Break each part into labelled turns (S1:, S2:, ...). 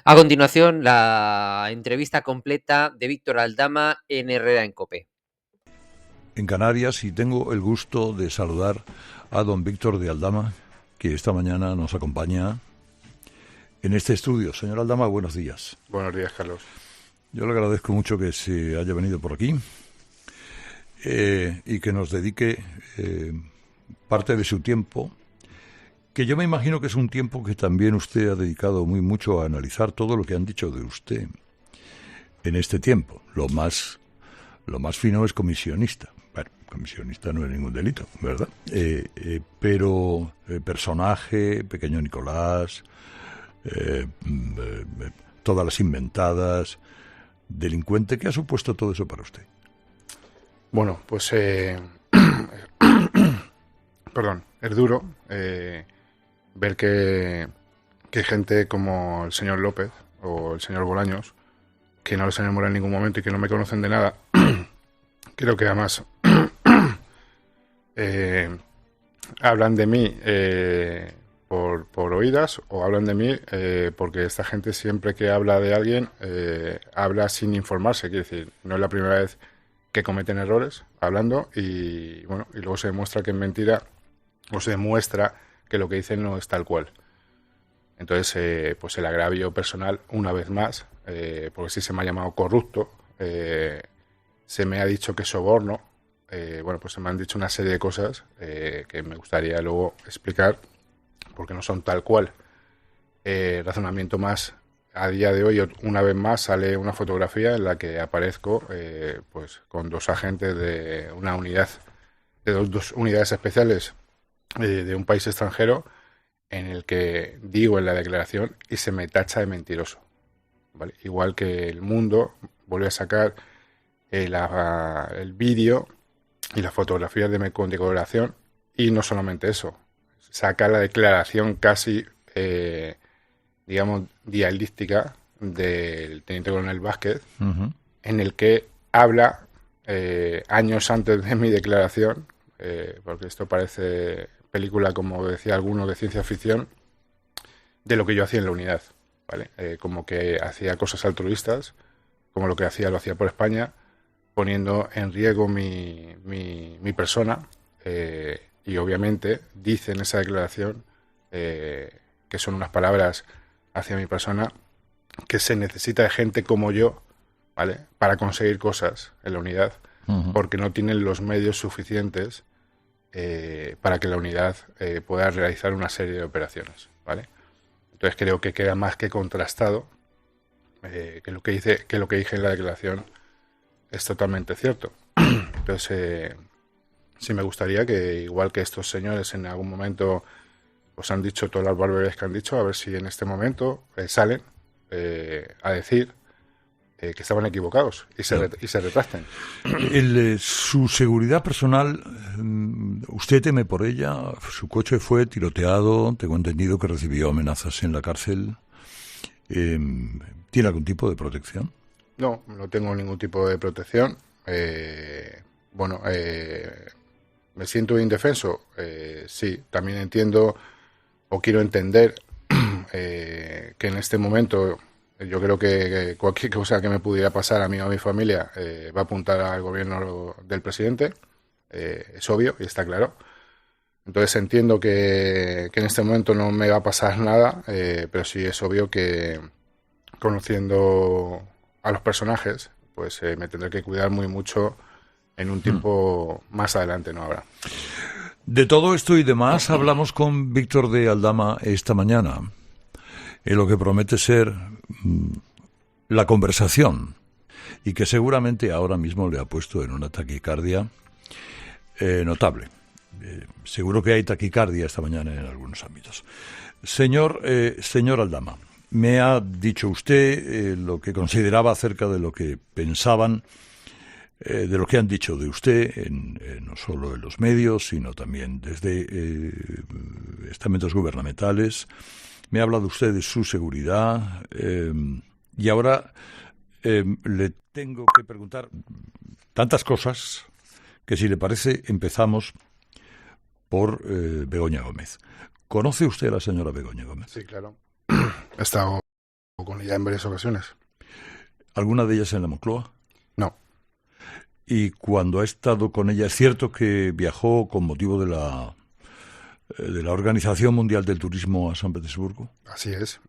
S1: A continuación, la entrevista completa de Víctor Aldama en Herrera en COPE.
S2: En Canarias, y tengo el gusto de saludar a don Víctor de Aldama, que esta mañana nos acompaña en este estudio. Señor Aldama, buenos días.
S3: Buenos días, Carlos.
S2: Yo le agradezco mucho que se haya venido por aquí y que nos dedique parte de su tiempo, que yo me imagino que es un tiempo que también usted ha dedicado muy mucho a analizar todo lo que han dicho de usted en este tiempo. Lo más fino es comisionista. Bueno, comisionista no es ningún delito, ¿verdad? Pero personaje, pequeño Nicolás, todas las inventadas, delincuente, ¿qué ha supuesto todo eso para usted?
S3: Bueno, pues perdón, es duro ver que gente como el señor López o el señor Bolaños, que no les han enamorado en ningún momento y que no me conocen de nada, creo que además hablan de mí por oídas, o hablan de mí porque esta gente siempre que habla de alguien habla sin informarse. Quiere decir, no es la primera vez que cometen errores hablando y bueno, y luego se demuestra que es mentira, o se demuestra que lo que dicen no es tal cual. Entonces, pues el agravio personal, una vez más, porque sí se me ha llamado corrupto, se me ha dicho que soborno, bueno, pues se me han dicho una serie de cosas que me gustaría luego explicar, porque no son tal cual. Razonamiento más, a día de hoy, una vez más, sale una fotografía en la que aparezco pues con dos agentes de una unidad, de dos unidades especiales de un país extranjero, en el que digo en la declaración y se me tacha de mentiroso, ¿vale? Igual que El Mundo vuelve a sacar el vídeo y las fotografías de mi condecoración, y no solamente eso, saca la declaración casi, digamos, dialíctica del teniente coronel Vázquez, en el que habla años antes de mi declaración, porque esto parece película, como decía alguno, de ciencia ficción, de lo que yo hacía en la unidad, ¿vale? Como que hacía cosas altruistas, como lo que hacía lo hacía por España, poniendo en riesgo mi persona, y obviamente dice en esa declaración, que son unas palabras hacia mi persona, que se necesita de gente como yo, ¿vale?, para conseguir cosas en la unidad, porque no tienen los medios suficientes para que la unidad pueda realizar una serie de operaciones, ¿vale? Entonces creo que queda más que contrastado que lo que dije en la declaración es totalmente cierto. Entonces sí me gustaría que, igual que estos señores en algún momento os han dicho todas las barbaridades que han dicho, a ver si en este momento salen a decir que estaban equivocados y se retracten.
S2: Su seguridad personal, ¿usted teme por ella? Su coche fue tiroteado, tengo entendido que recibió amenazas en la cárcel. ¿Tiene algún tipo de protección?
S3: No, no tengo ningún tipo de protección. Bueno, ¿me siento indefenso? Sí, también entiendo o quiero entender que en este momento yo creo que cualquier cosa que me pudiera pasar a mí o a mi familia va a apuntar al gobierno del presidente. Es obvio y está claro. Entonces entiendo que en este momento no me va a pasar nada, pero sí es obvio que, conociendo a los personajes, pues me tendré que cuidar muy mucho en un tiempo más adelante, no ahora.
S2: De todo esto y demás hablamos con Víctor de Aldama esta mañana, en lo que promete ser la conversación, y que seguramente ahora mismo le ha puesto en una taquicardia notable. Seguro que hay taquicardia esta mañana en algunos ámbitos. Señor Aldama, me ha dicho usted lo que consideraba acerca de lo que pensaban, de lo que han dicho de usted, no solo en los medios, sino también desde estamentos gubernamentales. Me ha hablado usted de su seguridad y ahora le tengo que preguntar tantas cosas que, si le parece, empezamos por Begoña Gómez. ¿Conoce usted a la señora Begoña Gómez?
S3: Sí, claro. He estado con ella en varias ocasiones.
S2: ¿Alguna de ellas en la Moncloa?
S3: No.
S2: Y cuando ha estado con ella, ¿es cierto que viajó con motivo de la Organización Mundial del Turismo a San Petersburgo?
S3: Así es.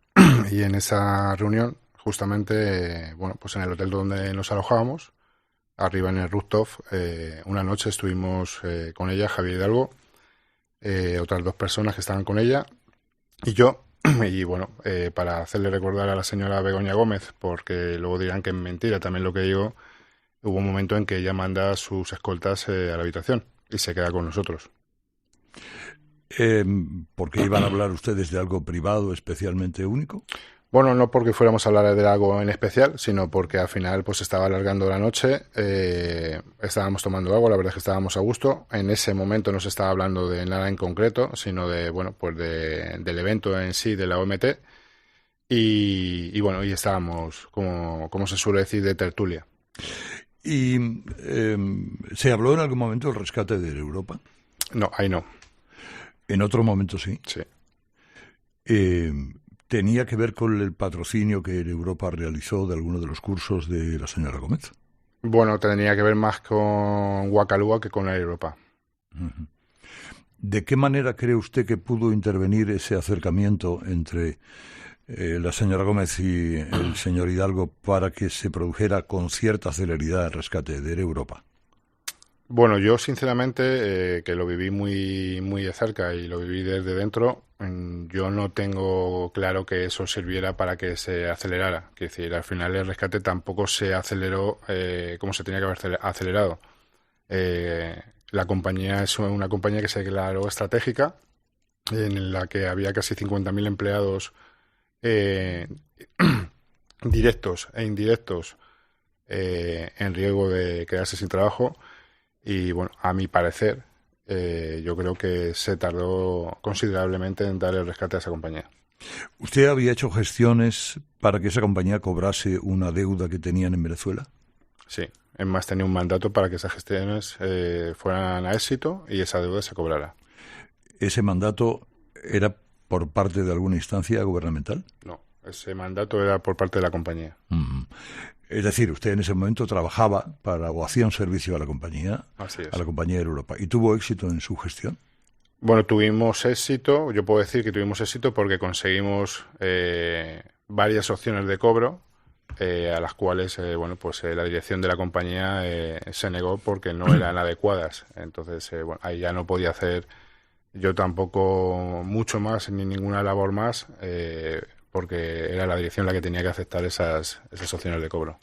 S3: Y en esa reunión, justamente, bueno, pues en el hotel donde nos alojábamos, arriba en el rooftop, una noche estuvimos con ella, Javier Hidalgo, otras 2 personas que estaban con ella y yo. Y bueno, para hacerle recordar a la señora Begoña Gómez, porque luego dirán que es mentira también lo que digo, hubo un momento en que ella manda a sus escoltas a la habitación y se queda con nosotros.
S2: ¿Por qué iban a hablar ustedes de algo privado especialmente único?
S3: Bueno, no porque fuéramos a hablar de algo en especial, sino porque al final pues estaba alargando la noche, estábamos tomando algo, la verdad es que estábamos a gusto. En ese momento no se estaba hablando de nada en concreto, sino de, bueno, pues del evento en sí, de la OMT. Y bueno, y estábamos, como se suele decir, de tertulia.
S2: ¿Y se habló en algún momento del rescate de Europa?
S3: No, ahí no.
S2: ¿En otro momento sí?
S3: Sí.
S2: ¿Tenía que ver con el patrocinio que Europa realizó de alguno de los cursos de la señora Gómez?
S3: Bueno, tenía que ver más con Wacalúa que con Europa.
S2: Uh-huh. ¿De qué manera cree usted que pudo intervenir ese acercamiento entre la señora Gómez y el señor Hidalgo para que se produjera con cierta celeridad el rescate de Europa?
S3: Bueno, yo sinceramente, que lo viví muy, muy de cerca y lo viví desde dentro, yo no tengo claro que eso sirviera para que se acelerara. Es decir, al final el rescate tampoco se aceleró como se tenía que haber acelerado. La compañía es una compañía que se declaró estratégica, en la que había casi 50.000 empleados directos e indirectos en riesgo de quedarse sin trabajo. Y bueno, a mi parecer, yo creo que se tardó considerablemente en dar el rescate a esa compañía.
S2: ¿Usted había hecho gestiones para que esa compañía cobrase una deuda que tenían en Venezuela?
S3: Sí, es más, tenía un mandato para que esas gestiones fueran a éxito y esa deuda se cobrara.
S2: ¿Ese mandato era por parte de alguna instancia gubernamental?
S3: No, ese mandato era por parte de la compañía.
S2: Mm. Es decir, usted en ese momento trabajaba o hacía un servicio a la compañía,
S3: Así es.
S2: a la compañía de Europa. ¿Y tuvo éxito en su gestión?
S3: Bueno, tuvimos éxito, yo puedo decir que tuvimos éxito porque conseguimos varias opciones de cobro a las cuales bueno, pues la dirección de la compañía se negó porque no eran adecuadas. Entonces, bueno, ahí ya no podía hacer yo tampoco mucho más ni ninguna labor más porque era la dirección la que tenía que aceptar esas opciones de cobro.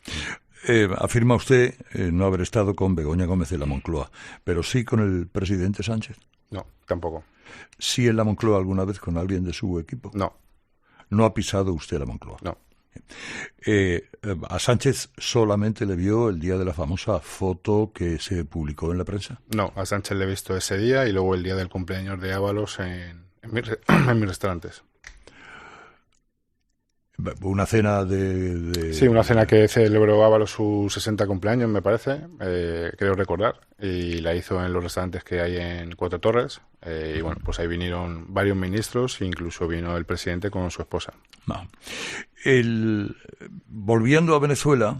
S2: Afirma usted no haber estado con Begoña Gómez de la Moncloa, pero sí con el presidente Sánchez.
S3: No, tampoco.
S2: ¿Sí en la Moncloa alguna vez con alguien de su equipo?
S3: No.
S2: ¿No ha pisado usted la Moncloa?
S3: No.
S2: ¿A Sánchez solamente le vio el día de la famosa foto que se publicó en la prensa?
S3: No, a Sánchez le he visto ese día y luego el día del cumpleaños de Ábalos en mis restaurantes.
S2: Una cena de...
S3: Sí, una cena que celebró Ábalos su 60 cumpleaños, me parece, creo recordar, y la hizo en los restaurantes que hay en Cuatro Torres, y bueno, pues ahí vinieron varios ministros, incluso vino el presidente con su esposa.
S2: No. Volviendo a Venezuela,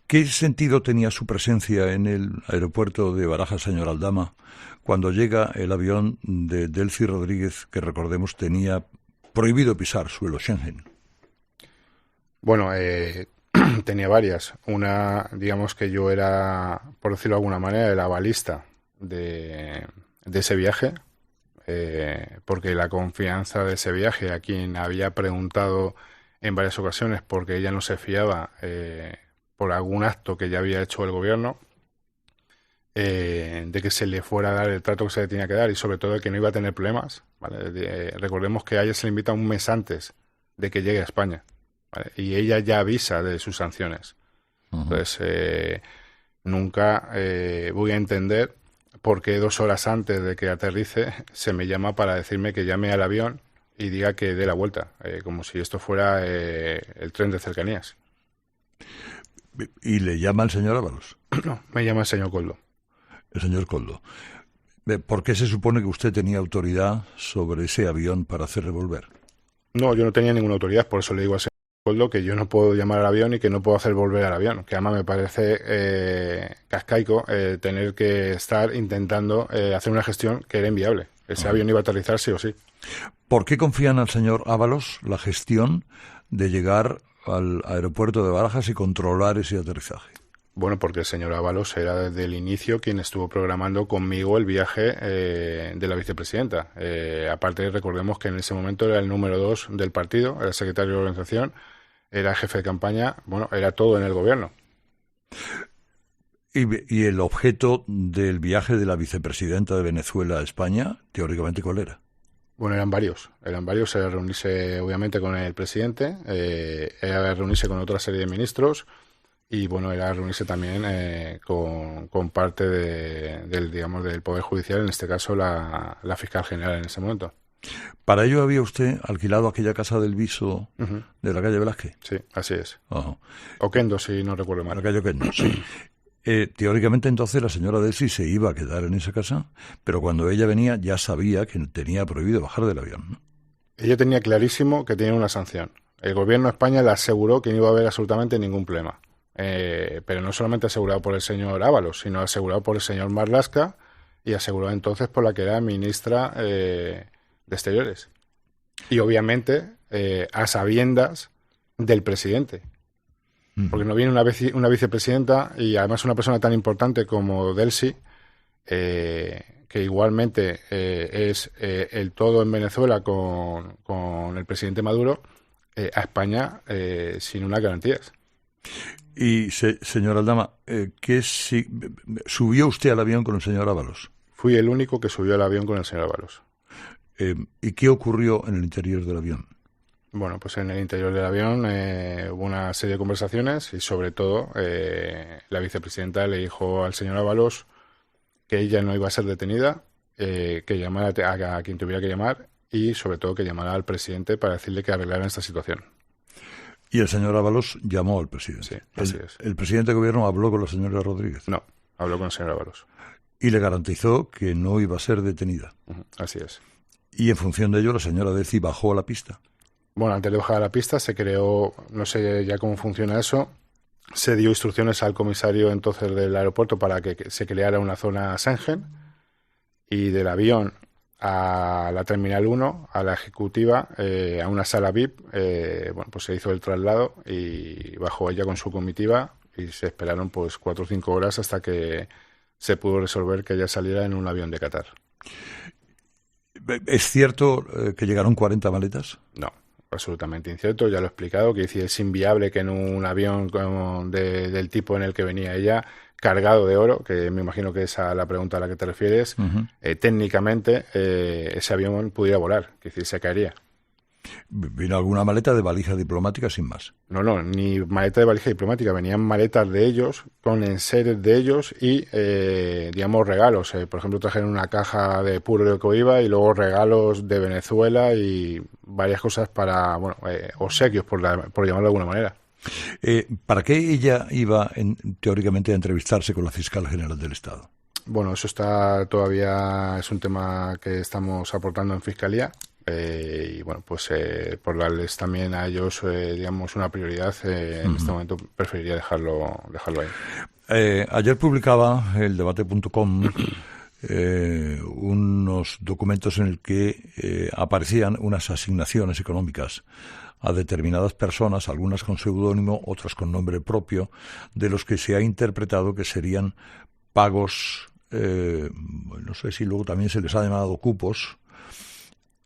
S2: ¿qué sentido tenía su presencia en el aeropuerto de Barajas, señor Aldama, cuando llega el avión de Delcy Rodríguez, que recordemos tenía prohibido pisar suelo Schengen?
S3: Bueno, tenía varias. Una, digamos que yo era, por decirlo de alguna manera, el avalista de ese viaje, porque la confianza de ese viaje, a quien había preguntado en varias ocasiones porque ella no se fiaba por algún acto que ya había hecho el gobierno, de que se le fuera a dar el trato que se le tenía que dar y sobre todo de que no iba a tener problemas, ¿vale? Recordemos que a ella se le invita un mes antes de que llegue a España, ¿vale? Y ella ya avisa de sus sanciones. Uh-huh. Entonces, nunca voy a entender por qué 2 horas antes de que aterrice se me llama para decirme que llame al avión y diga que dé la vuelta, como si esto fuera el tren de cercanías.
S2: ¿Y le llama el señor Ábalos?
S3: No, me llama el señor Coldo.
S2: El señor Coldo. ¿Por qué se supone que usted tenía autoridad sobre ese avión para hacer revolver?
S3: No, yo no tenía ninguna autoridad, por eso le digo al señor Coldo que yo no puedo llamar al avión y que no puedo hacer volver al avión, que además me parece cascaico tener que estar intentando hacer una gestión que era inviable. Ese avión iba a aterrizar sí o sí.
S2: ¿Por qué confían al señor Ábalos la gestión de llegar al aeropuerto de Barajas y controlar ese aterrizaje?
S3: Bueno, porque el señor Ábalos era desde el inicio quien estuvo programando conmigo el viaje de la vicepresidenta. Aparte, recordemos que en ese momento era el número 2 del partido, era secretario de organización, era jefe de campaña, bueno, era todo en el gobierno.
S2: ¿Y el objeto del viaje de la vicepresidenta de Venezuela a España, teóricamente, cuál era?
S3: Bueno, eran varios, era reunirse obviamente con el presidente, era reunirse con otra serie de ministros y bueno, era reunirse también con parte del Poder Judicial, en este caso la fiscal general en ese momento.
S2: ¿Para ello había usted alquilado aquella casa del Viso de la calle Velázquez?
S3: Sí, así es.
S2: Ajá.
S3: Oquendo, si no recuerdo mal.
S2: La calle Oquendo, sí. Teóricamente entonces la señora Delcy se iba a quedar en esa casa, pero cuando ella venía ya sabía que tenía prohibido bajar del avión, ¿no?
S3: Ella tenía clarísimo que tenía una sanción. El gobierno de España le aseguró que no iba a haber absolutamente ningún problema. Pero no solamente asegurado por el señor Ábalos, sino asegurado por el señor Marlaska y asegurado entonces por la que era ministra de Exteriores. Y obviamente a sabiendas del presidente. Porque no viene una vicepresidenta y además una persona tan importante como Delcy, que igualmente es el todo en Venezuela con el presidente Maduro, a España sin unas garantías.
S2: Y, señor Aldama, ¿subió usted al avión con el señor Ábalos?
S3: Fui el único que subió al avión con el señor Ábalos.
S2: ¿Y qué ocurrió en el interior del avión?
S3: Bueno, pues en el interior del avión hubo una serie de conversaciones y sobre todo la vicepresidenta le dijo al señor Ábalos que ella no iba a ser detenida, que llamara a quien tuviera que llamar y sobre todo que llamara al presidente para decirle que arreglaran esta situación.
S2: Y el señor Ábalos llamó al presidente.
S3: Sí, así es.
S2: ¿El presidente de gobierno habló con la señora Rodríguez?
S3: No, habló con el señor Ábalos.
S2: Y le garantizó que no iba a ser detenida.
S3: Así es.
S2: Y en función de ello la señora Delcy bajó a la pista.
S3: Bueno, antes de bajar a la pista se creó, no sé ya cómo funciona eso, se dio instrucciones al comisario entonces del aeropuerto para que se creara una zona Schengen y del avión a la Terminal 1, a la ejecutiva, a una sala VIP, bueno, pues se hizo el traslado y bajó ella con su comitiva y se esperaron pues 4 o 5 horas hasta que se pudo resolver que ella saliera en un avión de Qatar.
S2: ¿Es cierto que llegaron 40 maletas?
S3: No. Absolutamente incierto, ya lo he explicado, que es inviable que en un avión del tipo en el que venía ella, cargado de oro, que me imagino que es a la pregunta a la que te refieres, técnicamente ese avión pudiera volar, que decir, se caería.
S2: ¿Vino alguna maleta de valija diplomática sin más?
S3: No, ni maleta de valija diplomática, venían maletas de ellos, con enseres de ellos y, digamos, regalos. Por ejemplo, trajeron una caja de puro de coiba y luego regalos de Venezuela y varias cosas para, bueno, obsequios, por llamarlo de alguna manera.
S2: ¿Para qué ella iba, teóricamente, a entrevistarse con la fiscal general del Estado?
S3: Bueno, eso todavía es un tema que estamos aportando en Fiscalía. Y bueno, pues por darles también a ellos, digamos, una prioridad, en este momento preferiría dejarlo ahí.
S2: Ayer publicaba el debate.com unos documentos en el que aparecían unas asignaciones económicas a determinadas personas, algunas con seudónimo, otras con nombre propio, de los que se ha interpretado que serían pagos, no sé si luego también se les ha llamado cupos,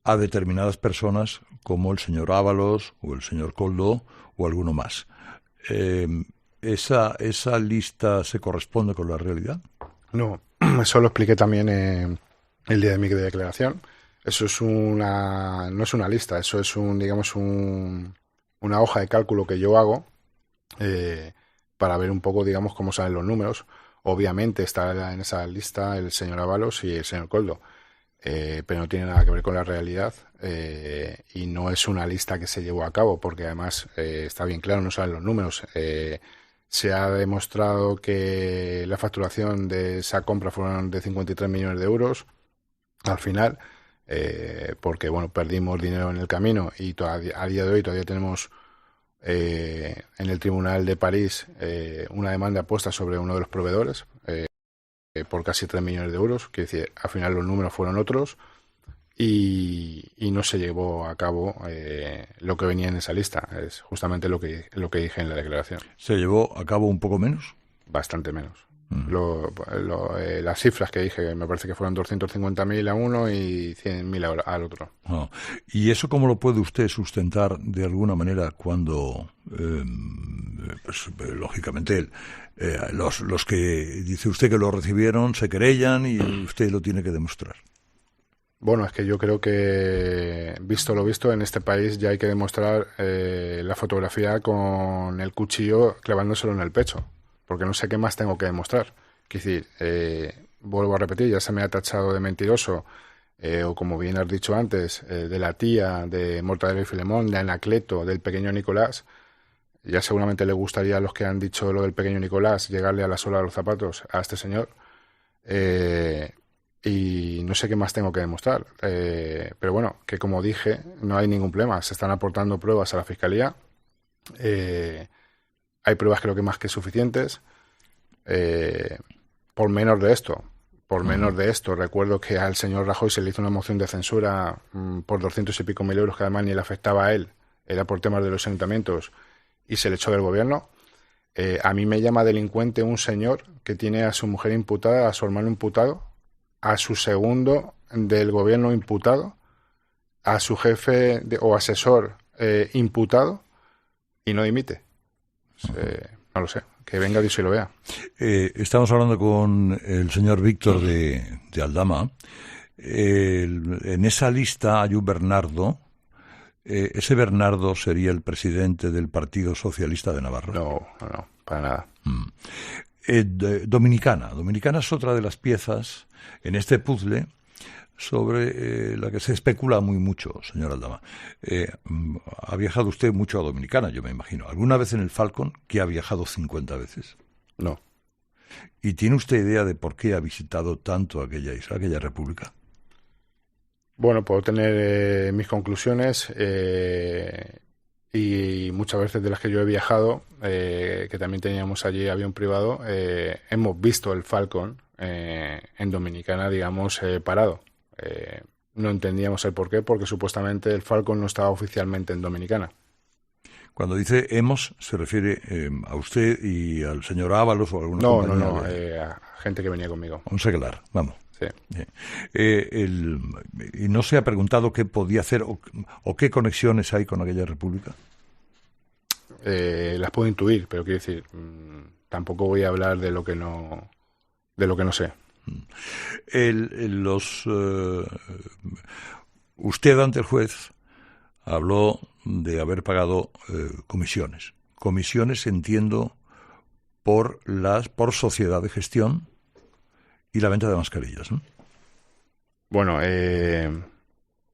S2: a determinadas personas como el señor Ábalos o el señor Coldo o alguno más. ¿Esa lista se corresponde con la realidad?
S3: No, eso lo expliqué también el día de mi declaración. Eso es no es una lista, eso es una hoja de cálculo que yo hago para ver un poco, digamos, cómo salen los números. Obviamente está en esa lista el señor Ábalos y el señor Coldo. Pero no tiene nada que ver con la realidad y no es una lista que se llevó a cabo porque además está bien claro, no salen los números. Se ha demostrado que la facturación de esa compra fueron de 53 millones de euros al final, porque bueno, perdimos dinero en el camino y a día de hoy todavía tenemos en el Tribunal de París una demanda puesta sobre uno de los proveedores por casi 3 millones de euros, que decir, al final los números fueron otros y no se llevó a cabo lo que venía en esa lista. Es justamente lo que dije en la declaración.
S2: ¿Se llevó a cabo un poco menos?
S3: Bastante menos. Las cifras que dije, me parece que fueron 250.000 a uno y 100.000 al otro.
S2: Oh. ¿Y eso cómo lo puede usted sustentar de alguna manera cuando, pues, lógicamente, los que dice usted que lo recibieron se querellan y usted lo tiene que demostrar?
S3: Bueno, es que yo creo que, visto lo visto, en este país ya hay que demostrar la fotografía con el cuchillo clavándoselo en el pecho, porque no sé qué más tengo que demostrar. Es decir, vuelvo a repetir, ya se me ha tachado de mentiroso, o como bien has dicho antes, de la tía, de Mortadelo y Filemón, de Anacleto, del pequeño Nicolás. Ya seguramente le gustaría a los que han dicho lo del pequeño Nicolás llegarle a la suela de los zapatos a este señor. Y no sé qué más tengo que demostrar. Pero bueno, que como dije, no hay ningún problema. Se están aportando pruebas a la Fiscalía. Hay pruebas creo que más que suficientes. Por menos de esto, recuerdo que al señor Rajoy se le hizo una moción de censura por 200 y pico mil euros, que además ni le afectaba a él, era por temas de los ayuntamientos, y se le echó del gobierno. A mí me llama delincuente un señor que tiene a su mujer imputada, a su hermano imputado, a su segundo del gobierno imputado, a su jefe o asesor imputado, y no dimite. No lo sé, que venga Dios y lo vea.
S2: Estamos hablando con el señor Víctor de Aldama. En esa lista hay un Bernardo. ¿Ese Bernardo sería el presidente del Partido Socialista de Navarra?
S3: No, para nada.
S2: Dominicana es otra de las piezas en este puzzle sobre la que se especula mucho, señor Aldama. Ha viajado usted mucho a Dominicana, yo me imagino. ¿Alguna vez en el Falcon, que ha viajado 50 veces?
S3: No.
S2: ¿Y tiene usted idea de por qué ha visitado tanto aquella isla, aquella república?
S3: Bueno, puedo tener mis conclusiones y muchas veces de las que yo he viajado, que también teníamos allí avión privado, hemos visto el Falcon en Dominicana, digamos, parado. No entendíamos el porqué, porque supuestamente el Falcon no estaba oficialmente en Dominicana.
S2: Cuando dice hemos, ¿se refiere a usted y al señor Ábalos o alguna compañía?
S3: No, a gente que venía conmigo.
S2: Un seglar, vamos.
S3: Sí.
S2: ¿Y no se ha preguntado qué podía hacer o qué conexiones hay con aquella república?
S3: Las puedo intuir, pero quiero decir, tampoco voy a hablar de lo que no sé.
S2: Usted ante el juez habló de haber pagado comisiones. Comisiones, entiendo, por sociedad de gestión y la venta de mascarillas, ¿no?
S3: Bueno,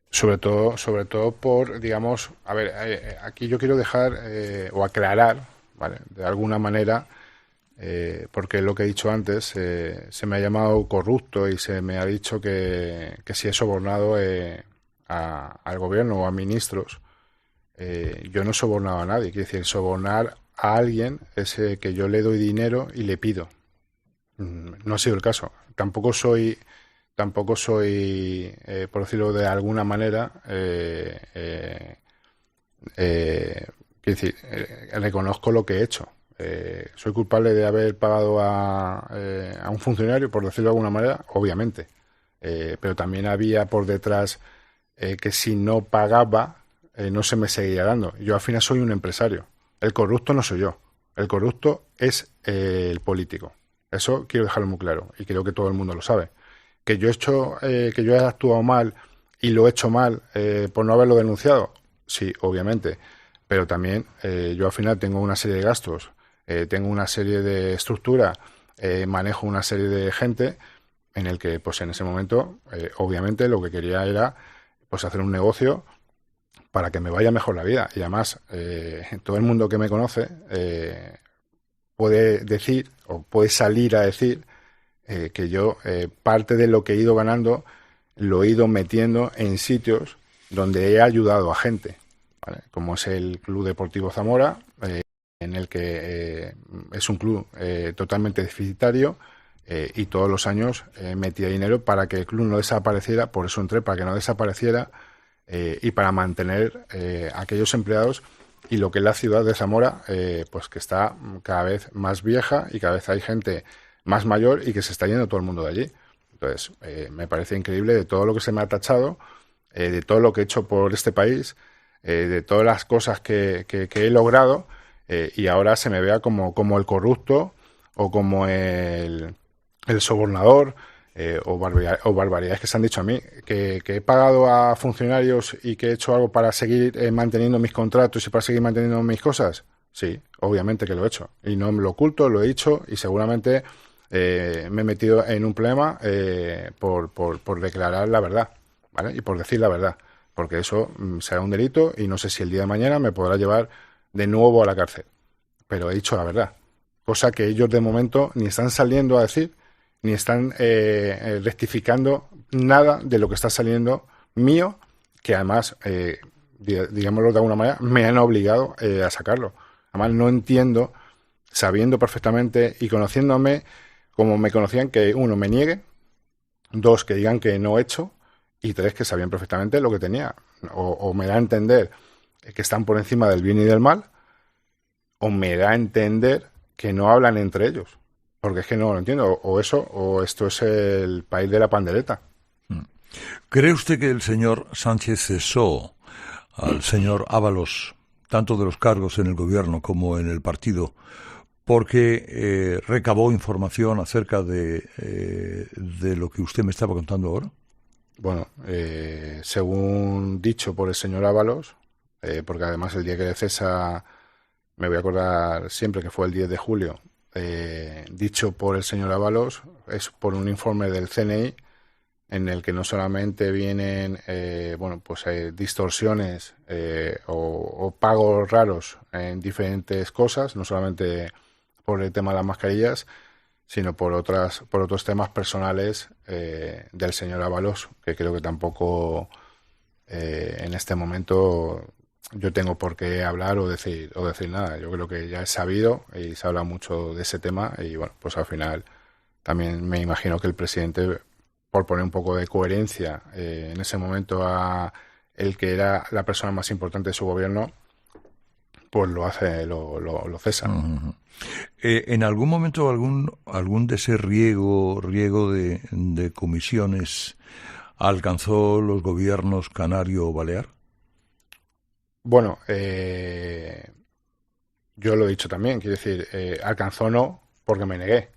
S3: sobre todo por, digamos, a ver, aquí yo quiero dejar o aclarar, ¿vale? De alguna manera, porque lo que he dicho antes, se me ha llamado corrupto y se me ha dicho que si he sobornado al gobierno o a ministros. Yo no he sobornado a nadie. Quiere decir, sobornar a alguien es que yo le doy dinero y le pido. No ha sido el caso. Tampoco soy, por decirlo de alguna manera, quiero decir, reconozco lo que he hecho. Soy culpable de haber pagado a un funcionario, por decirlo de alguna manera, obviamente. Pero también había por detrás que si no pagaba, no se me seguía dando. Yo al final soy un empresario. El corrupto no soy yo. El corrupto es el político. Eso quiero dejarlo muy claro y creo que todo el mundo lo sabe. Que yo he actuado mal y lo he hecho mal por no haberlo denunciado, sí, obviamente. Pero también yo al final tengo una serie de gastos, tengo una serie de estructura, manejo una serie de gente en el que, pues en ese momento, obviamente lo que quería era, pues hacer un negocio para que me vaya mejor la vida. Y además, todo el mundo que me conoce puede decir o puede salir a decir que yo parte de lo que he ido ganando lo he ido metiendo en sitios donde he ayudado a gente, ¿vale? Como es el Club Deportivo Zamora, en el que es un club totalmente deficitario, y todos los años metía dinero para que el club no desapareciera, por eso entré, para que no desapareciera, y para mantener aquellos empleados y lo que es la ciudad de Zamora, pues que está cada vez más vieja y cada vez hay gente más mayor y que se está yendo todo el mundo de allí. Entonces, me parece increíble de todo lo que se me ha tachado, de todo lo que he hecho por este país, de todas las cosas que he logrado, y ahora se me vea como el corrupto o como el sobornador, o barbaridades que se han dicho a mí, que he pagado a funcionarios y que he hecho algo para seguir manteniendo mis contratos y para seguir manteniendo mis cosas. Sí, obviamente que lo he hecho. Y no me lo oculto, lo he dicho y seguramente me he metido en un problema por declarar la verdad, ¿vale? Y por decir la verdad. Porque eso será un delito y no sé si el día de mañana me podrá llevar de nuevo a la cárcel. Pero he dicho la verdad. Cosa que ellos de momento ni están saliendo a decir, ni están rectificando nada de lo que está saliendo mío, que además, digámoslo de alguna manera, me han obligado a sacarlo. Además, no entiendo, sabiendo perfectamente y conociéndome como me conocían, que uno, me niegue, dos, que digan que no he hecho, y tres, que sabían perfectamente lo que tenía. O me da a entender que están por encima del bien y del mal, o me da a entender que no hablan entre ellos. Porque es que no lo entiendo. O eso, o esto es el país de la pandereta.
S2: ¿Cree usted que el señor Sánchez cesó al señor Ábalos, tanto de los cargos en el gobierno como en el partido, porque recabó información acerca de lo que usted me estaba contando ahora?
S3: Bueno, según dicho por el señor Ábalos, porque además el día que le cesa, me voy a acordar siempre que fue el 10 de julio, dicho por el señor Ábalos, es por un informe del CNI en el que no solamente vienen distorsiones o pagos raros en diferentes cosas, no solamente por el tema de las mascarillas, sino por otros temas personales del señor Ábalos, que creo que tampoco en este momento yo tengo por qué hablar o decir nada. Yo creo que ya es sabido y se habla mucho de ese tema y bueno, pues al final también me imagino que el presidente, por poner un poco de coherencia en ese momento a el que era la persona más importante de su gobierno, pues lo hace, lo cesa.
S2: Uh-huh. ¿En algún momento algún de ese riego de comisiones alcanzó los gobiernos canario o balear?
S3: Bueno, yo lo he dicho también, quiero decir, alcanzó no, porque me negué.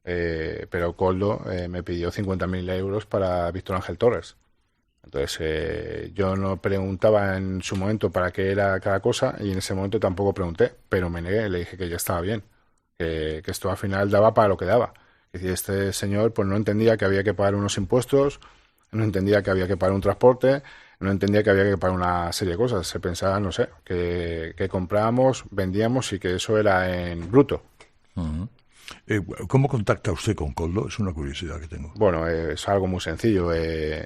S3: Pero Koldo me pidió 50.000 euros para Víctor Ángel Torres. Entonces yo no preguntaba en su momento para qué era cada cosa y en ese momento tampoco pregunté, pero me negué, le dije que ya estaba bien, que esto al final daba para lo que daba. Es decir, este señor pues no entendía que había que pagar unos impuestos, no entendía que había que pagar un transporte, no entendía que había que pagar una serie de cosas. Se pensaba, no sé, que comprábamos, vendíamos y que eso era en bruto.
S2: Uh-huh. ¿Cómo contacta usted con Koldo? Es una curiosidad que tengo.
S3: Bueno, es algo muy sencillo.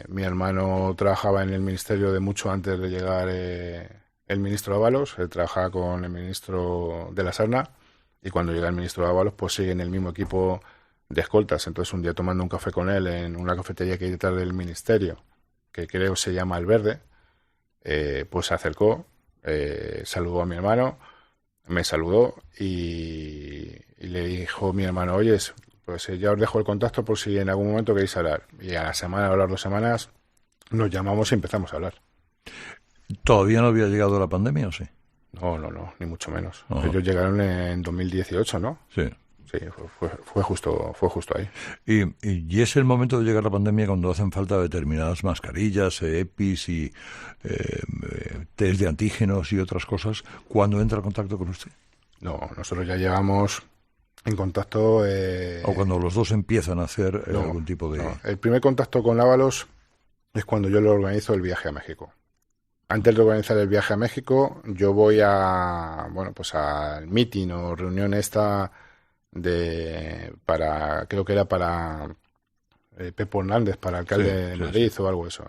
S3: Mi hermano trabajaba en el ministerio de mucho antes de llegar el ministro Ábalos. Él trabajaba con el ministro de la Serna y cuando llega el ministro Ábalos pues sigue en el mismo equipo de escoltas. Entonces un día tomando un café con él en una cafetería que hay detrás del ministerio, que creo se llama El Verde, pues se acercó, saludó a mi hermano, me saludó y le dijo mi hermano, oye, pues ya os dejo el contacto por si en algún momento queréis hablar. Y a la semana o a las 2 semanas nos llamamos y empezamos a hablar.
S2: ¿Todavía no había llegado la pandemia o sí?
S3: No, ni mucho menos.
S2: Uh-huh.
S3: Ellos llegaron en 2018, ¿no?
S2: Sí.
S3: Sí, fue justo ahí.
S2: Y es el momento de llegar la pandemia cuando hacen falta determinadas mascarillas, EPIs y test de antígenos y otras cosas. ¿Cuándo entra en contacto con usted?
S3: No, nosotros ya llevamos en contacto...
S2: o cuando los dos empiezan a hacer algún tipo de...
S3: No. El primer contacto con Ábalos es cuando yo le organizo el viaje a México. Antes de organizar el viaje a México, yo voy al meeting o reunión esta creo que era para Pepo Hernández para alcalde de Madrid o algo de eso,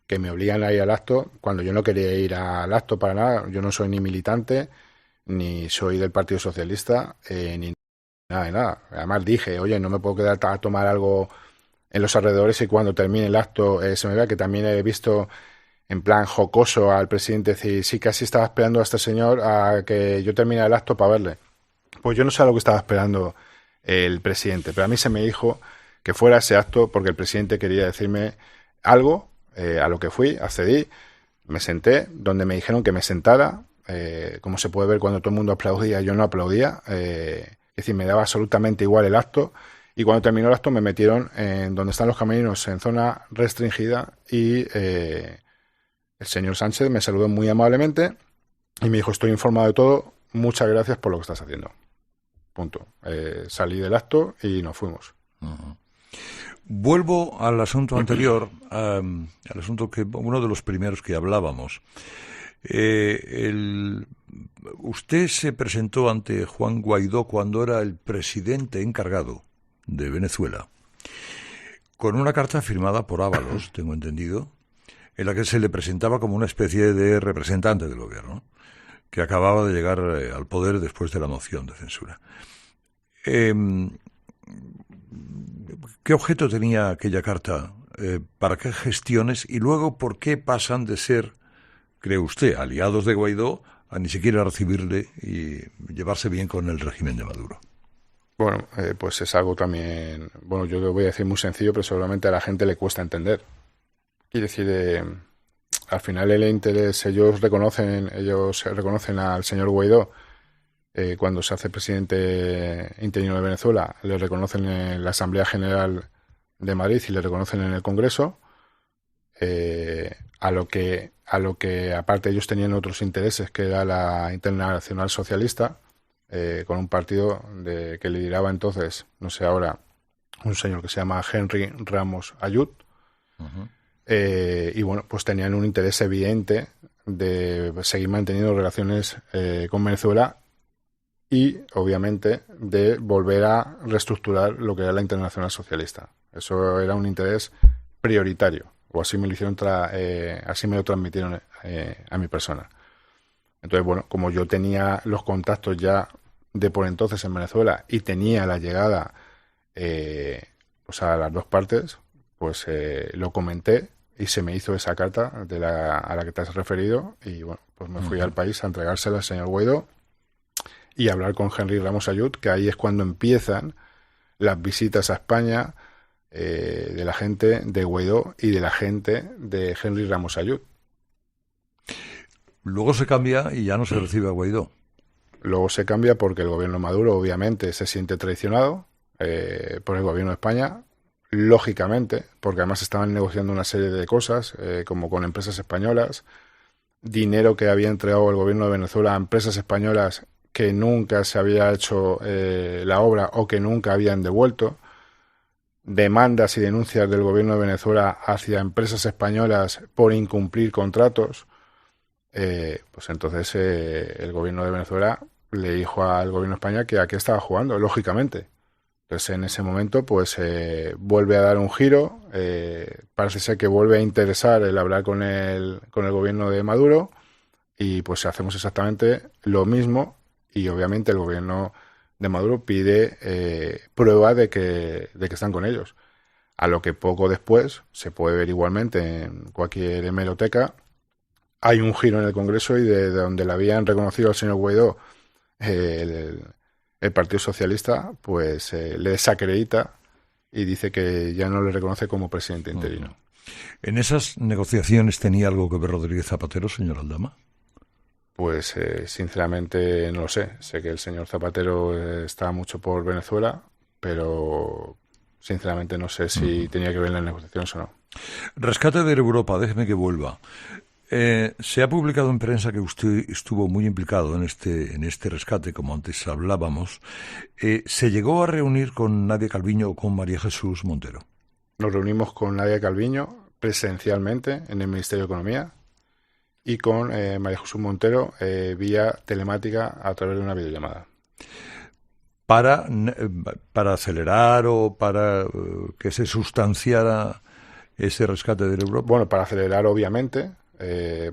S3: que me obligan a ir al acto cuando yo no quería ir al acto para nada. Yo no soy ni militante, ni soy del Partido Socialista, ni nada de nada. Además dije, oye, no me puedo quedar a tomar algo en los alrededores y cuando termine el acto se me vea, que también he visto en plan jocoso al presidente decir, sí, casi estaba esperando a este señor a que yo termine el acto para verle. Pues yo no sé a lo que estaba esperando el presidente, pero a mí se me dijo que fuera ese acto porque el presidente quería decirme algo, a lo que fui, accedí, me senté, donde me dijeron que me sentara, como se puede ver cuando todo el mundo aplaudía, yo no aplaudía, es decir, me daba absolutamente igual el acto, y cuando terminó el acto me metieron en donde están los camerinos, en zona restringida, y el señor Sánchez me saludó muy amablemente y me dijo, estoy informado de todo, muchas gracias por lo que estás haciendo. Punto. Salí del acto y nos fuimos.
S2: Uh-huh. Vuelvo al asunto anterior, al asunto que uno de los primeros que hablábamos. Usted se presentó ante Juan Guaidó cuando era el presidente encargado de Venezuela, con una carta firmada por Ábalos, tengo entendido, en la que se le presentaba como una especie de representante del gobierno, que acababa de llegar al poder después de la moción de censura. ¿Qué objeto tenía aquella carta? ¿Para qué gestiones? Y luego, ¿por qué pasan de ser, cree usted, aliados de Guaidó a ni siquiera recibirle y llevarse bien con el régimen de Maduro?
S3: Bueno, pues es algo también, bueno, yo lo voy a decir muy sencillo, pero seguramente a la gente le cuesta entender. Quiere decir, al final el interés, ellos reconocen al señor Guaidó cuando se hace presidente interino de Venezuela, le reconocen en la Asamblea General de Madrid y le reconocen en el Congreso, a lo que aparte ellos tenían otros intereses, que era la Internacional Socialista, con un partido que lideraba entonces, no sé ahora, un señor que se llama Henry Ramos Ayud. Uh-huh. Y bueno, pues tenían un interés evidente de seguir manteniendo relaciones con Venezuela y obviamente de volver a reestructurar lo que era la Internacional Socialista. Eso era un interés prioritario, o así me lo hicieron así me lo transmitieron a mi persona. Entonces, bueno, como yo tenía los contactos ya de por entonces en Venezuela y tenía la llegada pues a las dos partes, pues lo comenté y se me hizo esa carta a la que te has referido y bueno, pues me fui al país a entregársela al señor Guaidó y a hablar con Henry Ramos Ayud, que ahí es cuando empiezan las visitas a España de la gente de Guaidó y de la gente de Henry Ramos Ayud.
S2: Luego se cambia y ya no se recibe a Guaidó.
S3: Luego se cambia porque el gobierno Maduro obviamente se siente traicionado por el gobierno de España, lógicamente, porque además estaban negociando una serie de cosas, como con empresas españolas, dinero que había entregado el gobierno de Venezuela a empresas españolas que nunca se había hecho la obra o que nunca habían devuelto, demandas y denuncias del gobierno de Venezuela hacia empresas españolas por incumplir contratos. Pues entonces el gobierno de Venezuela le dijo al gobierno de España que a qué estaba jugando, lógicamente. Entonces en ese momento pues vuelve a dar un giro, parece ser que vuelve a interesar el hablar con el gobierno de Maduro y pues hacemos exactamente lo mismo y obviamente el gobierno de Maduro pide prueba de que están con ellos. A lo que poco después se puede ver igualmente en cualquier hemeroteca. Hay un giro en el Congreso y de donde le habían reconocido al señor Guaidó el Partido Socialista, pues le desacredita y dice que ya no le reconoce como presidente interino.
S2: ¿En esas negociaciones tenía algo que ver Rodríguez Zapatero, señor Aldama?
S3: Pues sinceramente no lo sé. Sé que el señor Zapatero está mucho por Venezuela, pero sinceramente no sé si tenía que ver en las negociaciones o no.
S2: Rescate de Europa, déjeme que vuelva. Se ha publicado en prensa que usted estuvo muy implicado en este rescate, como antes hablábamos. ¿Se llegó a reunir con Nadia Calviño o con María Jesús Montero?
S3: Nos reunimos con Nadia Calviño presencialmente en el Ministerio de Economía y con María Jesús Montero vía telemática a través de una videollamada.
S2: para acelerar o para que se sustanciara ese rescate del euro?
S3: Bueno, para acelerar, obviamente,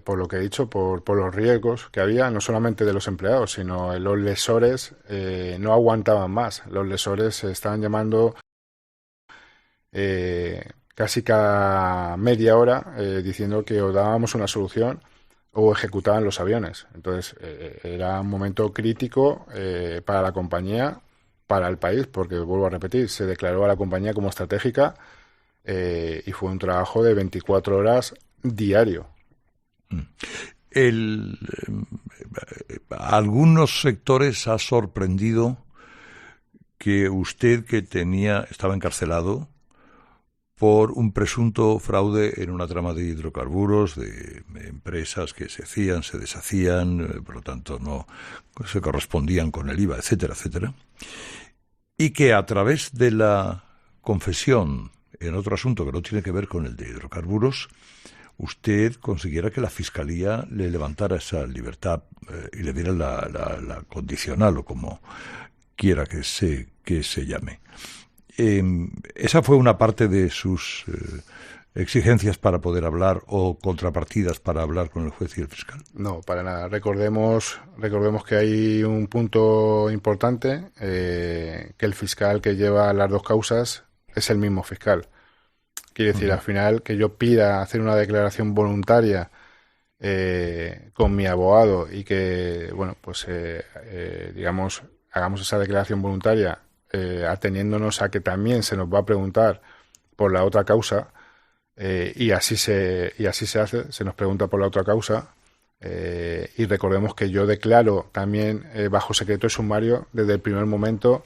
S3: por lo que he dicho, por los riesgos que había, no solamente de los empleados, sino los lesores no aguantaban más. Los lesores se estaban llamando casi cada media hora diciendo que o dábamos una solución o ejecutaban los aviones. Entonces, era un momento crítico para la compañía, para el país, porque, vuelvo a repetir, se declaró a la compañía como estratégica y fue un trabajo de 24 horas diario.
S2: Algunos sectores ha sorprendido que usted, que estaba encarcelado por un presunto fraude en una trama de hidrocarburos, de empresas que se hacían, se deshacían, por lo tanto no se correspondían con el IVA, etcétera, etcétera, y que a través de la confesión en otro asunto que no tiene que ver con el de hidrocarburos, usted consiguiera que la Fiscalía le levantara esa libertad y le diera la condicional, o como quiera que se llame. Esa fue una parte de sus exigencias para poder hablar, o contrapartidas para hablar con el juez y el fiscal.
S3: No, para nada. Recordemos que hay un punto importante, que el fiscal que lleva las dos causas es el mismo fiscal. Quiere decir, al final, que yo pida hacer una declaración voluntaria con mi abogado y que, bueno, pues digamos, hagamos esa declaración voluntaria ateniéndonos a que también se nos va a preguntar por la otra causa, y así se hace, se nos pregunta por la otra causa, y recordemos que yo declaro también bajo secreto de sumario desde el primer momento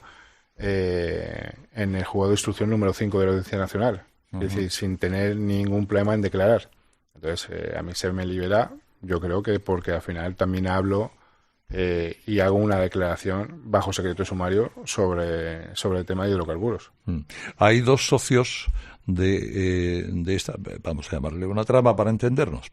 S3: en el juzgado de instrucción número 5 de la Audiencia Nacional, es decir, sin tener ningún problema en declarar. Entonces, a mí se me libera, yo creo que porque al final también hablo y hago una declaración bajo secreto de sumario sobre el tema de hidrocarburos.
S2: Hay dos socios de esta, vamos a llamarle una trama para entendernos,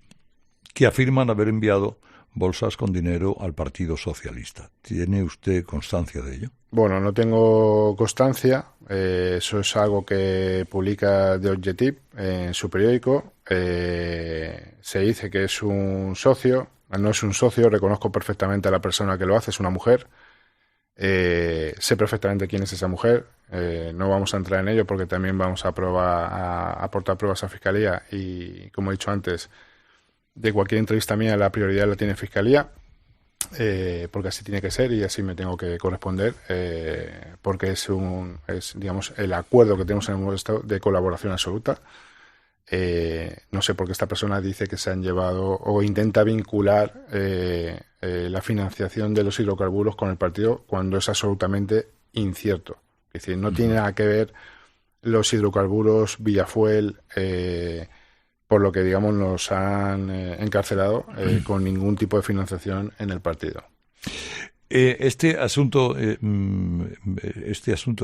S2: que afirman haber enviado bolsas con dinero al Partido Socialista. ¿Tiene usted constancia de ello?
S3: Bueno, no tengo constancia. Eso es algo que publica The Objective en su periódico. Se dice que es un socio. No es un socio, reconozco perfectamente a la persona que lo hace, es una mujer. Sé perfectamente quién es esa mujer. No vamos a entrar en ello porque también vamos a aportar pruebas a Fiscalía y, como he dicho antes, de cualquier entrevista mía la prioridad la tiene Fiscalía, porque así tiene que ser y así me tengo que corresponder, porque es digamos, el acuerdo que tenemos en el nuevo Estado de colaboración absoluta. No sé por qué esta persona dice que se han llevado o intenta vincular la financiación de los hidrocarburos con el partido cuando es absolutamente incierto. Es decir, no tiene nada que ver los hidrocarburos, Villafuel, por lo que, digamos, nos han encarcelado con ningún tipo de financiación en el partido.
S2: Este asunto,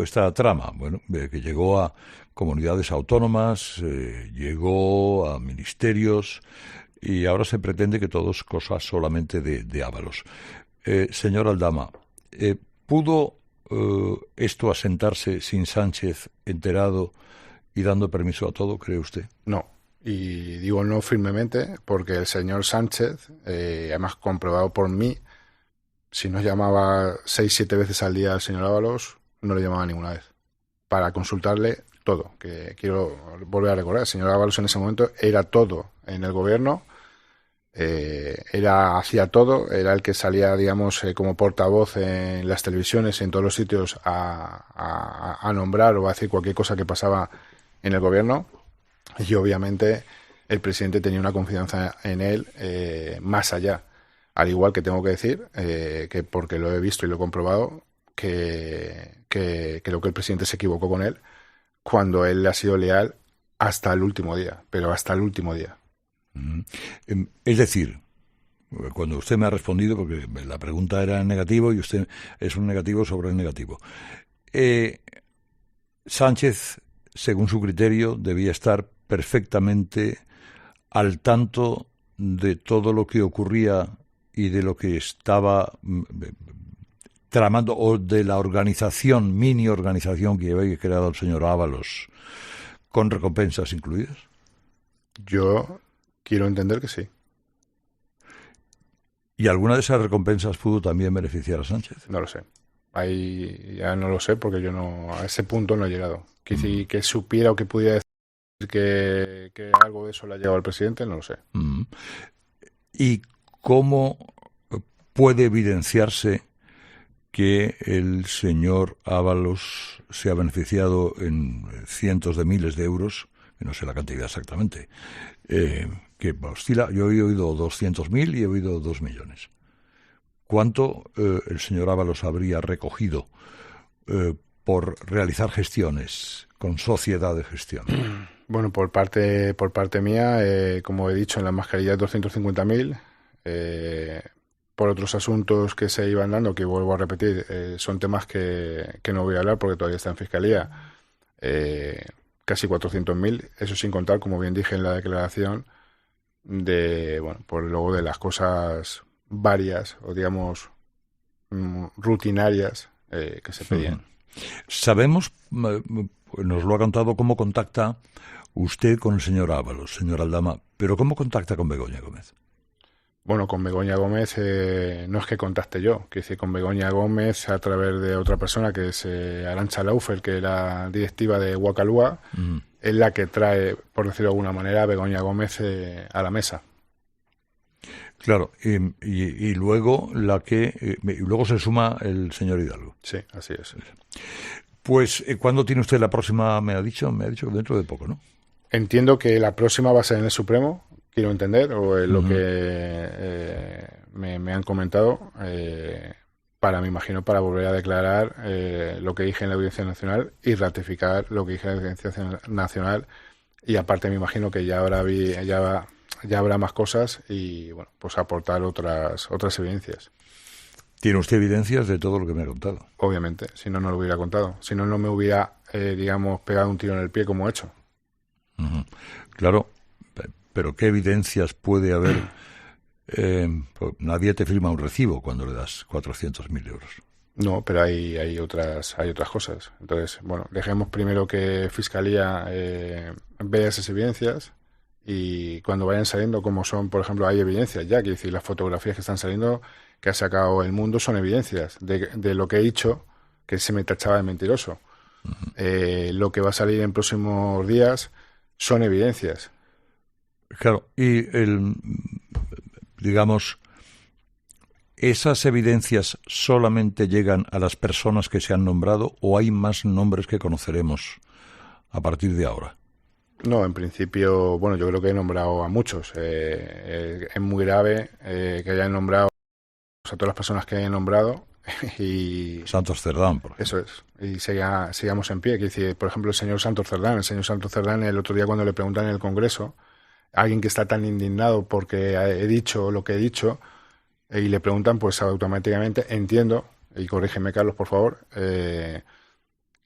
S2: esta trama, bueno, que llegó a comunidades autónomas, llegó a ministerios y ahora se pretende que todo es cosa solamente de Ábalos. Señor Aldama, ¿pudo esto asentarse sin Sánchez enterado y dando permiso a todo, cree usted?
S3: No. Y digo no firmemente porque el señor Sánchez, además comprobado por mí, si no llamaba 6-7 veces al día al señor Ábalos, no le llamaba ninguna vez para consultarle todo. Que quiero volver a recordar, el señor Ábalos en ese momento era todo en el gobierno, hacía todo, era el que salía, digamos, como portavoz en las televisiones, en todos los sitios a nombrar o a decir cualquier cosa que pasaba en el gobierno. Y obviamente el presidente tenía una confianza en él más allá. Al igual que tengo que decir, que porque lo he visto y lo he comprobado, que creo que el presidente se equivocó con él cuando él le ha sido leal hasta el último día, pero hasta el último día.
S2: Es decir, cuando usted me ha respondido, porque la pregunta era en negativo y usted es un negativo sobre el negativo, Sánchez, según su criterio, debía estar perfectamente al tanto de todo lo que ocurría y de lo que estaba tramando, o de la organización, mini organización que había creado el señor Ábalos, con recompensas incluidas?
S3: Yo quiero entender que sí.
S2: ¿Y alguna de esas recompensas pudo también beneficiar a Sánchez?
S3: No lo sé. Ahí ya no lo sé porque yo no a ese punto no he llegado. Que supiera o que pudiera decir que algo de eso le ha llegado al presidente, no lo sé.
S2: ¿Y cómo puede evidenciarse que el señor Ábalos se ha beneficiado en cientos de miles de euros, que no sé la cantidad exactamente, que oscila? Yo he oído 200.000 y he oído 2 millones. ¿Cuánto el señor Ábalos habría recogido por realizar gestiones con sociedad de gestión?
S3: Bueno, por parte mía, como he dicho, en la mascarilla 250.000. Por otros asuntos que se iban dando, que vuelvo a repetir, son temas que no voy a hablar porque todavía está en Fiscalía. Casi 400.000, eso sin contar, como bien dije en la declaración, por luego de las cosas varias o digamos rutinarias que se pedían.
S2: Sabemos, nos lo ha contado, cómo contacta usted con el señor Ábalos, señor Aldama, pero ¿cómo contacta con Begoña Gómez?
S3: Bueno, con Begoña Gómez no es que contacte yo, quiero decir, con Begoña Gómez a través de otra persona que es Arantxa Laufer, que era directiva de Wakalua, es la que trae, por decirlo de alguna manera, a Begoña Gómez a la mesa.
S2: Claro, y luego luego se suma el señor Hidalgo.
S3: Sí, así es.
S2: Pues, ¿cuándo tiene usted la próxima? Me ha dicho que dentro de poco, ¿no?
S3: Entiendo que la próxima va a ser en el Supremo, quiero entender, o es lo que me han comentado, me imagino, para volver a declarar lo que dije en la Audiencia Nacional y ratificar lo que dije en la Audiencia Nacional, y aparte me imagino que ya habrá más cosas y, bueno, pues aportar otras evidencias.
S2: ¿Tiene usted evidencias de todo lo que me ha contado?
S3: Obviamente, si no, no lo hubiera contado. Si no, no me hubiera, pegado un tiro en el pie como he hecho.
S2: Claro, pero ¿qué evidencias puede haber? Nadie te firma un recibo cuando le das 400.000 euros.
S3: No, pero hay otras cosas. Entonces, bueno, dejemos primero que Fiscalía vea esas evidencias y cuando vayan saliendo, como son, por ejemplo, hay evidencias ya, quiero decir, las fotografías que están saliendo, que ha sacado El Mundo, son evidencias de lo que he dicho, que se me tachaba de mentiroso. Lo que va a salir en próximos días son evidencias.
S2: Claro, y digamos, ¿esas evidencias solamente llegan a las personas que se han nombrado o hay más nombres que conoceremos a partir de ahora?
S3: No, en principio, bueno, yo creo que he nombrado a muchos. Es muy grave que hayan nombrado a todas las personas que hayan nombrado. Y
S2: Santos Cerdán, por ejemplo.
S3: Eso es. Y sigamos en pie. Que dice, por ejemplo, el señor Santos Cerdán, el otro día cuando le preguntan en el Congreso, alguien que está tan indignado porque he dicho lo que he dicho, y le preguntan, pues automáticamente, entiendo, y corrígeme Carlos, por favor,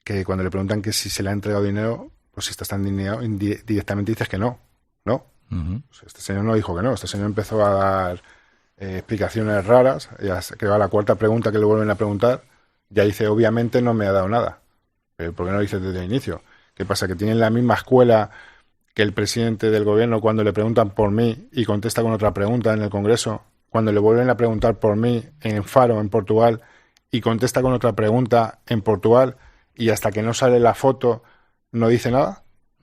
S3: que cuando le preguntan que si se le ha entregado dinero, pues si estás tan indignado, directamente dices que no. ¿No? Pues este señor no dijo que no. Este señor empezó a dar explicaciones raras, que va a la cuarta pregunta que le vuelven a preguntar, ya dice, obviamente no me ha dado nada. ¿Por qué no lo dices desde el inicio? ¿Qué pasa? ¿Que tienen la misma escuela que el presidente del gobierno cuando le preguntan por mí y contesta con otra pregunta en el Congreso? Cuando le vuelven a preguntar por mí en Faro, en Portugal, y contesta con otra pregunta en Portugal, y hasta que no sale la foto no dice nada.